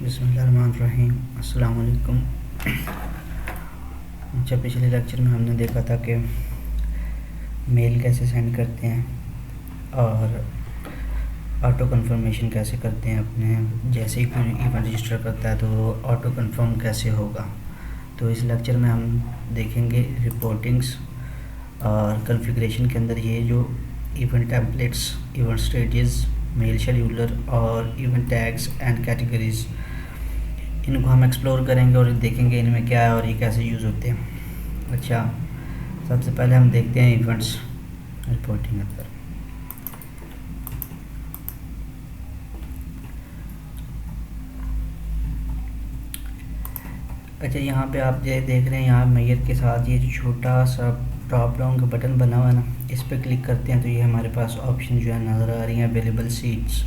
बिस्मिल्लाहिर्रहमानिर्रहीम। अस्सलाम वालेकुम। अच्छा, पिछले लेक्चर में हमने देखा था कि मेल कैसे सेंड करते हैं और ऑटो कन्फर्मेशन कैसे करते हैं। अपने जैसे ही कोई इवेंट रजिस्टर करता है तो ऑटो कन्फर्म कैसे होगा। तो इस लेक्चर में हम देखेंगे रिपोर्टिंग्स और कॉन्फ़िगरेशन के अंदर ये जो event templates, event stages, mail scheduler और इवेंट टैग्स एंड कैटेगरीज़, इनको हम एक्सप्लोर करेंगे और देखेंगे इनमें क्या है और ये कैसे यूज़ होते हैं। अच्छा, सबसे पहले हम देखते हैं इवेंट्स रिपोर्टिंग अंदर। अच्छा, यहाँ पे आप ये देख रहे हैं, यहाँ मेयर के साथ ये जो छोटा सा ड्रॉप डाउन का बटन बना हुआ है ना, इस पर क्लिक करते हैं तो ये हमारे पास ऑप्शन जो है नज़र आ रही हैं। Available seats,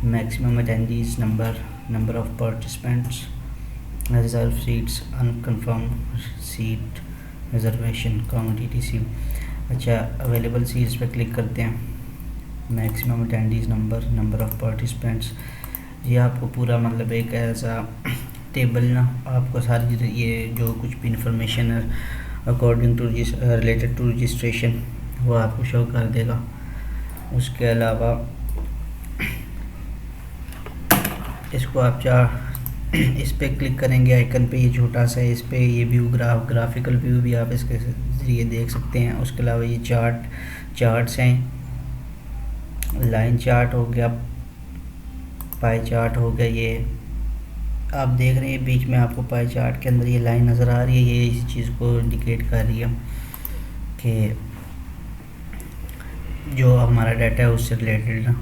maximum attendees number, number of participants, reserve seats, unconfirm seat, reservation count etc। अच्छा, अवेलेबल सीट्स पे क्लिक करते हैं। Maximum attendees number, number of participants, ये आपको पूरा मतलब एक ऐसा टेबल ना, आपको सारी ये जो कुछ भी इंफॉर्मेशन है according to related to registration वो आपको शो कर देगा। उसके अलावा इसको आप इस पे क्लिक करेंगे आइकन पे, ये छोटा सा, इस पे ये व्यू ग्राफिकल व्यू भी आप इसके ज़रिए देख सकते हैं। उसके अलावा ये चार्ट्स हैं, लाइन चार्ट हो गया, पाई चार्ट हो गया। ये आप देख रहे हैं बीच में आपको पाई चार्ट के अंदर ये लाइन नज़र आ रही है, ये इस चीज़ को इंडिकेट कर रही है कि जो हमारा डाटा है उससे रिलेटेड ना।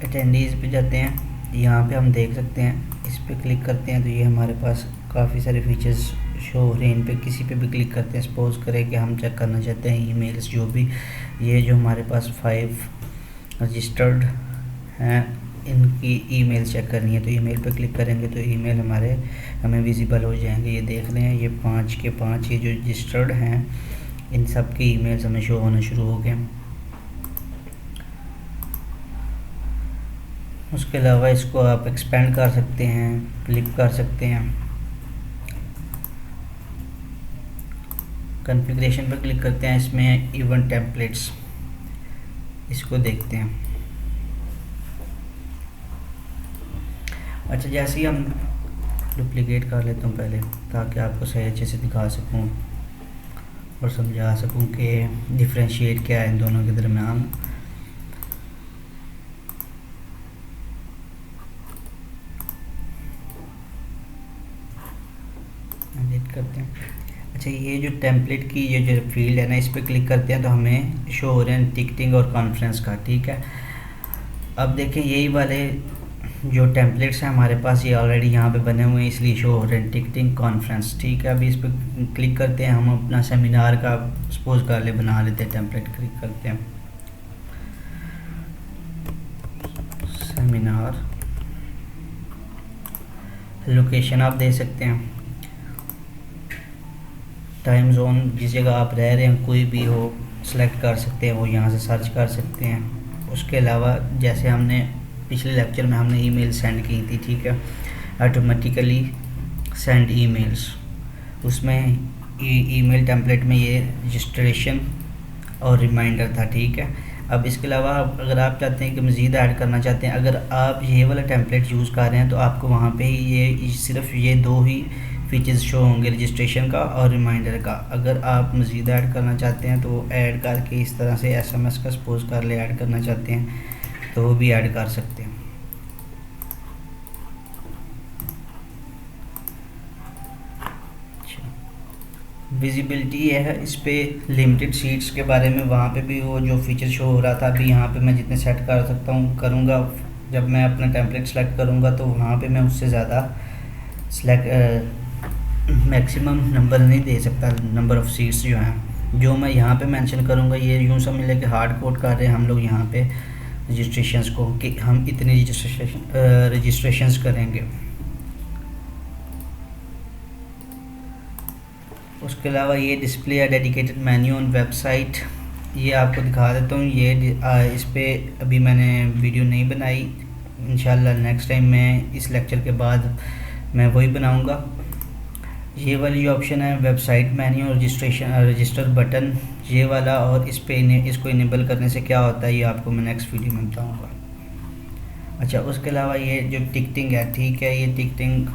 अटेंडीज़ पे जाते हैं, यहाँ पे हम देख सकते हैं, इस पे क्लिक करते हैं तो ये हमारे पास काफ़ी सारे फीचर्स शो हो रहे हैं। इन पे किसी पे भी क्लिक करते हैं, सपोज करें कि हम चेक करना चाहते हैं ईमेल्स, जो भी ये जो हमारे पास 5 रजिस्टर्ड हैं इनकी ईमेल चेक करनी है तो ईमेल पे क्लिक करेंगे तो ईमेल हमें विजिबल हो जाएंगे। ये देख रहे हैं, ये 5 के 5 ये जो रजिस्टर्ड हैं इन सब के ईमेल्स हमें शो होना शुरू हो गए। उसके अलावा इसको आप एक्सपेंड कर सकते हैं, फ्लिप कर सकते हैं। कॉन्फ़िगरेशन पर क्लिक करते हैं, इसमें इवेंट टेम्पलेट्स, इसको देखते हैं। अच्छा, जैसे ही हम डुप्लीकेट कर लेता हूँ पहले, ताकि आपको सही अच्छे से दिखा सकूँ और समझा सकूँ कि डिफरेंशिएट क्या है इन दोनों के दरमियान। करते हैं। अच्छा, ये जो टेम्पलेट की ये जो फील्ड है ना, इस पर क्लिक करते हैं तो हमें शो हो रहे हैं टिकटिंग और कॉन्फ्रेंस का। ठीक है, अब देखें यही वाले जो टेम्पलेट्स हैं हमारे पास ये ऑलरेडी यहाँ पे बने हुए हैं, इसलिए शो हो रहे हैं टिकटिंग, कॉन्फ्रेंस। ठीक है, अभी इस पर क्लिक करते हैं, हम अपना सेमिनार का सपोज कर ले बना लेते हैं टेम्पलेट। क्लिक करते हैं सेमिनार, लोकेशन आप दे सकते हैं, टाइम जोन जिस जगह आप रह रहे हैं कोई भी हो सेलेक्ट कर सकते हैं, वो यहाँ से सर्च कर सकते हैं। उसके अलावा जैसे हमने पिछले लेक्चर में हमने ईमेल सेंड की थी, ठीक है, ऑटोमेटिकली सेंड ईमेल्स, उसमें ईमेल टेम्पलेट में ये रजिस्ट्रेशन और रिमाइंडर था। ठीक है, अब इसके अलावा अगर आप चाहते हैं कि मज़ीद ऐड करना चाहते हैं, अगर आप ये वाला टेम्पलेट यूज़ कर रहे हैं तो आपको वहाँ पे ही ये सिर्फ ये 2 ही फीचर्स शो होंगे, रजिस्ट्रेशन का और रिमाइंडर का। अगर आप मज़ीद ऐड करना चाहते हैं तो ऐड करके इस तरह से SMS का सपोज कर ले ऐड करना चाहते हैं तो वो भी ऐड कर सकते हैं। विजिबिलिटी ये है, इस पे लिमिटेड सीट्स के बारे में वहाँ पे भी वो जो फीचर शो हो रहा था, अभी यहाँ पे मैं जितने सेट कर सकता हूँ करूँगा। जब मैं अपना टेम्पलेट सेलेक्ट करूँगा तो वहाँ पे मैं उससे ज़्यादा मैक्सिमम नंबर नहीं दे सकता, नंबर ऑफ़ सीट्स जो हैं जो मैं यहाँ पे मेंशन करूँगा। ये यूँ समझ कि हार्ड कोड कर रहे हैं हम लोग यहाँ पे रजिस्ट्रेशंस को कि हम इतनी रजिस्ट्रेशंस करेंगे। उसके अलावा ये डिस्प्ले है डेडिकेटेड मेन्यू ऑन वेबसाइट ये आपको दिखा देता हूँ। इस पे अभी मैंने वीडियो नहीं बनाई, इंशाल्लाह नेक्स्ट टाइम मैं इस लेक्चर के बाद मैं वही बनाऊँगा। ये वाली जो ऑप्शन है वेबसाइट मेन्यू और रजिस्टर बटन, ये वाला, और इसको इनेबल करने से क्या होता है ये आपको मैं नेक्स्ट वीडियो में बताऊँगा। अच्छा, उसके अलावा ये जो टिकटिंग है, ठीक है, ये टिकटिंग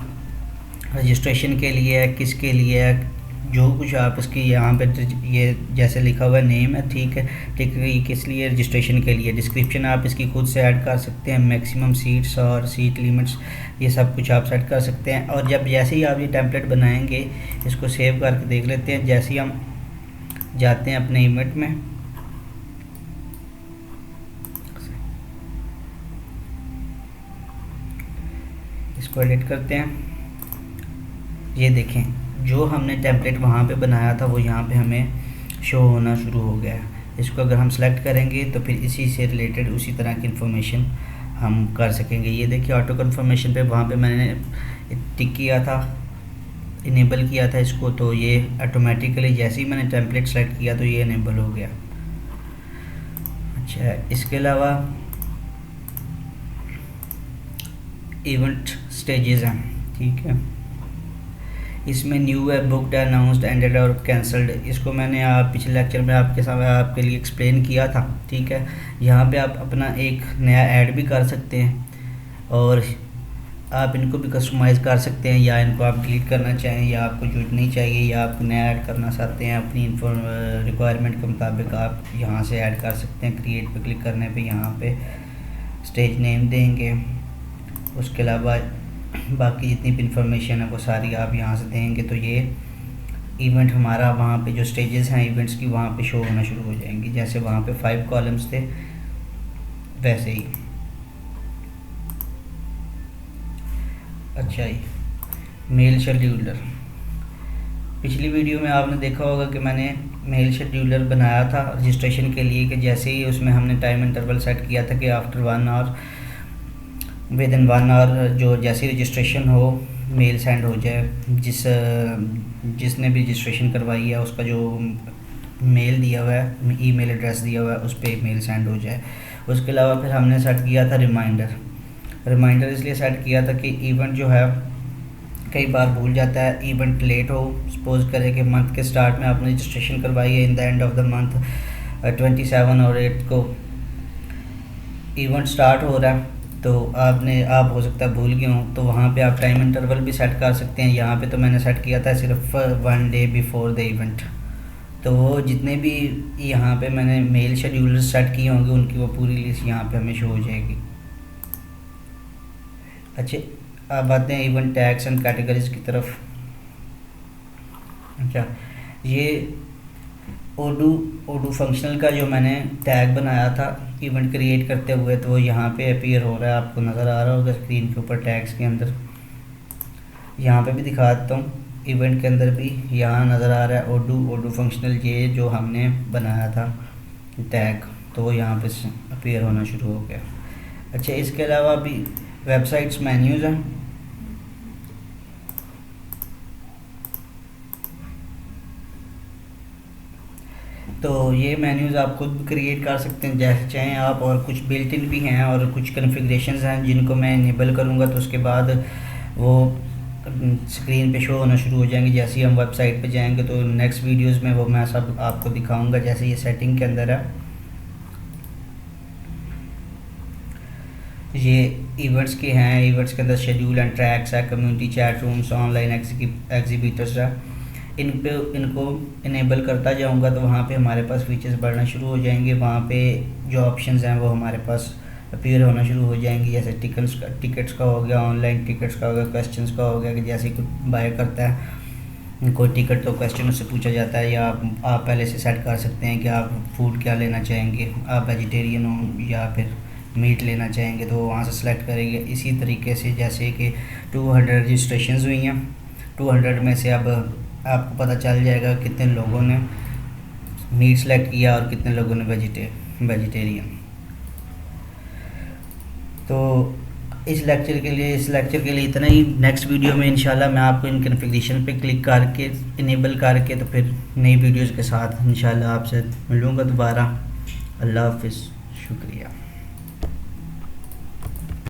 रजिस्ट्रेशन के लिए है, किसके लिए है, जो कुछ आप इसकी यहाँ पे ये जैसे लिखा हुआ नेम है, ठीक है, टिकट किस लिए, रजिस्ट्रेशन के लिए। डिस्क्रिप्शन आप इसकी खुद से ऐड कर सकते हैं, मैक्सिमम सीट्स और सीट लिमिट्स ये सब कुछ आप सेट कर सकते हैं। और जब जैसे ही आप ये टेम्पलेट बनाएंगे, इसको सेव करके देख लेते हैं। जैसे ही हम जाते हैं अपने इवेंट में, इसको एडिट करते हैं, ये देखें जो हमने टेम्पलेट वहाँ पे बनाया था वो यहाँ पे हमें शो होना शुरू हो गया है। इसको अगर हम सेलेक्ट करेंगे तो फिर इसी से रिलेटेड उसी तरह की इन्फॉर्मेशन हम कर सकेंगे। ये देखिए ऑटो कन्फर्मेशन पे वहाँ पे मैंने टिक किया था, इनेबल किया था इसको, तो ये ऑटोमेटिकली जैसे ही मैंने टेम्पलेट सेलेक्ट किया तो ये इनेबल हो गया। अच्छा, इसके अलावा इवेंट स्टेजेस हैं, ठीक है, इसमें न्यू है, बुकड, अनाउंस्ड, एंडेड और कैंसल्ड। इसको मैंने पिछले लेक्चर में आपके लिए एक्सप्लेन किया था, ठीक है। यहाँ पे आप अपना एक नया ऐड भी कर सकते हैं और आप इनको भी कस्टमाइज़ कर सकते हैं, या इनको आप डिलीट करना चाहें, या आपको जो नहीं चाहिए, या आप नया ऐड करना चाहते हैं अपनी रिक्वायरमेंट के मुताबिक आप यहाँ से ऐड कर सकते हैं। क्रिएट पे क्लिक करने पे यहाँ पे स्टेज नेम देंगे, उसके अलावा बाकी जितनी भी इंफॉर्मेशन है वो सारी आप यहाँ से देंगे, तो ये इवेंट हमारा वहाँ पे जो स्टेजेस हैं इवेंट्स की वहाँ पे शो होना शुरू हो जाएंगी। जैसे वहाँ पे 5 कॉलम्स थे वैसे ही। अच्छा, ये मेल शेड्यूलर, पिछली वीडियो में आपने देखा होगा कि मैंने मेल शेड्यूलर बनाया था रजिस्ट्रेशन के लिए, कि जैसे ही उसमें हमने टाइम इंटरवल सेट किया था कि after 1 hour, within 1 hour जो जैसे रजिस्ट्रेशन हो मेल सेंड हो जाए, जिसने भी रजिस्ट्रेशन करवाई है उसका जो मेल दिया हुआ है, ईमेल एड्रेस दिया हुआ है, उस पर मेल सेंड हो जाए। उसके अलावा फिर हमने सेट किया था रिमाइंडर इसलिए सेट किया था कि इवेंट जो है कई बार भूल जाता है, इवेंट लेट हो, सपोज करें कि मंथ के स्टार्ट में आपने रजिस्ट्रेशन करवाई है, in the end of the month 27 और 8 को इवेंट स्टार्ट हो रहा है, तो आप हो सकता है भूल गए हों, तो वहाँ पे आप टाइम इंटरवल भी सेट कर सकते हैं। यहाँ पे तो मैंने सेट किया था सिर्फ 1 डे बिफोर द इवेंट, तो वो जितने भी यहाँ पे मैंने मेल शेड्यूलर सेट किए होंगे उनकी वो पूरी लिस्ट यहाँ पे हमें शो हो जाएगी। अच्छा, अब आते हैं इवेंट टैग्स एंड कैटेगरीज की तरफ। अच्छा, ये ओडू फंक्शनल का जो मैंने टैग बनाया था इवेंट क्रिएट करते हुए, तो वो यहाँ पे अपीयर हो रहा है, आपको नज़र आ रहा होगा स्क्रीन के ऊपर टैग्स के अंदर। यहाँ पे भी दिखा देता हूँ, इवेंट के अंदर भी यहाँ नज़र आ रहा है ओडू फंक्शनल, ये जो हमने बनाया था टैग, तो वो यहाँ पे अपीयर होना शुरू हो गया। अच्छा, इसके अलावा भी वेबसाइट्स मेन्यूज़ हैं, तो ये मेन्यूज़ आप खुद भी क्रिएट कर सकते हैं जैसे चाहें आप, और कुछ बिल्ट इन भी हैं और कुछ कॉन्फ़िगरेशंस हैं जिनको मैं इनेबल करूँगा, तो उसके बाद वो स्क्रीन पे शो होना शुरू हो जाएंगे। जैसे ही हम वेबसाइट पे जाएंगे तो नेक्स्ट वीडियोस में वो मैं सब आपको दिखाऊंगा। जैसे ये सेटिंग के अंदर है, ये इवेंट्स के हैं, इवेंट्स के अंदर शेड्यूल एंड ट्रैक्स है, community chat rooms, online exhibitors है। इनको इनेबल करता जाऊंगा तो वहाँ पे हमारे पास फीचर्स बढ़ना शुरू हो जाएंगे। वहाँ पे जो ऑप्शंस हैं वो हमारे पास अपीयर होना शुरू हो जाएंगी, जैसे टिकट्स का हो गया, ऑनलाइन टिकट्स का हो गया, क्वेश्चंस का हो गया, कि जैसे कोई बाय करता है कोई टिकट तो क्वेश्चन उससे पूछा जाता है, या आप पहले से सेट कर सकते हैं कि आप फूड क्या लेना चाहेंगे, आप वेजिटेरियन हो या फिर मीट लेना चाहेंगे, तो वहाँ से सिलेक्ट करेंगे। इसी तरीके से जैसे कि 200 रजिस्ट्रेशंस हुई हैं, 200 में से अब आपको पता चल जाएगा कितने लोगों ने मीट सेलेक्ट किया और कितने लोगों ने वेजिटेरियन। तो इस लेक्चर के लिए इतना ही। नेक्स्ट वीडियो में इंशाल्लाह मैं आपको इन कॉन्फ़िगरेशन पे क्लिक करके इनेबल करके तो फिर नई वीडियोस के साथ इंशाल्लाह आपसे मिलूँगा दोबारा। अल्लाह हाफ़िज़, शुक्रिया।